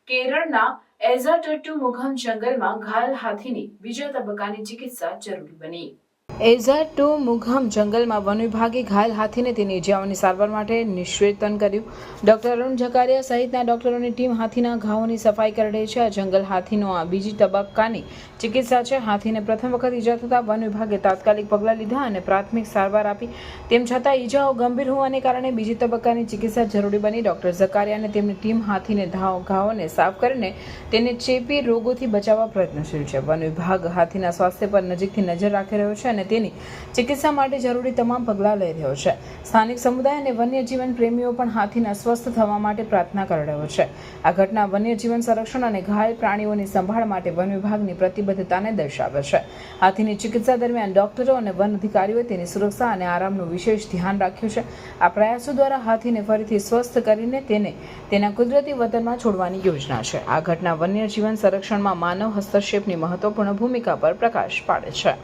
કેરળના એઝાટટ્ટુમુઘમ જંગલમાં ઘાયલ હાથીની બીજા તબક્કાની ચિકિત્સા જરૂરી બની। એઝાટટ્ટુમુઘમ જંગલમાં વન વિભાગે ઘાયલ હાથીને તેની ઇજાઓની સારવાર માટે નિષ્ણાતન કર્યું। ડોક્ટર અરુણ ઝકારિયા સહિતના ડોક્ટરોની ટીમ હાથીના ઘાવોની સફાઈ કરી રહી છે। આ જંગલ હાથીનો આ બીજી તબક્કાની ચિકિત્સા છે। હાથીને પ્રથમ વખત ઈજા થતાં વન વિભાગે તાત્કાલિક પગલાં લીધા અને પ્રાથમિક સારવાર આપી। તેમ છતાં ઈજાઓ ગંભીર હોવાને કારણે બીજી તબક્કાની ચિકિત્સા જરૂરી બની। ડોક્ટર ઝકારિયા અને તેમની ટીમ હાથીને ઘાવોને સાફ કરીને તેને ચેપી રોગોથી બચાવવા પ્રયત્નશીલ છે। વન વિભાગ હાથીના સ્વાસ્થ્ય પર નજીકથી નજર રાખી રહ્યો છે અને તેની ચિકિત્સા માટે જરૂરી તમામ પગલાં લઈ રહ્યો છે। સ્થાનિક સમુદાય અને વન્યજીવન પ્રેમીઓ પણ હાથીના સ્વસ્થ થવા માટે પ્રાર્થના કરી રહ્યો છે। આ ઘટના વન્યજીવન સંરક્ષણ અને ઘાયલ પ્રાણીઓની સંભાળ માટે વન વિભાગની પ્રતિબદ્ધતાને દર્શાવે છે। હાથીની ચિકિત્સા દરમિયાન ડોક્ટરો અને વન અધિકારીઓએ તેની સુરક્ષા અને આરામનું વિશેષ ધ્યાન રાખ્યું છે। આ પ્રયાસો દ્વારા હાથીને ફરીથી સ્વસ્થ કરીને તેને તેના કુદરતી વતનમાં છોડવાની યોજના છે। આ ઘટના વન્યજીવન સંરક્ષણમાં માનવ હસ્તક્ષેપની મહત્વપૂર્ણ ભૂમિકા પર પ્રકાશ પાડે છે।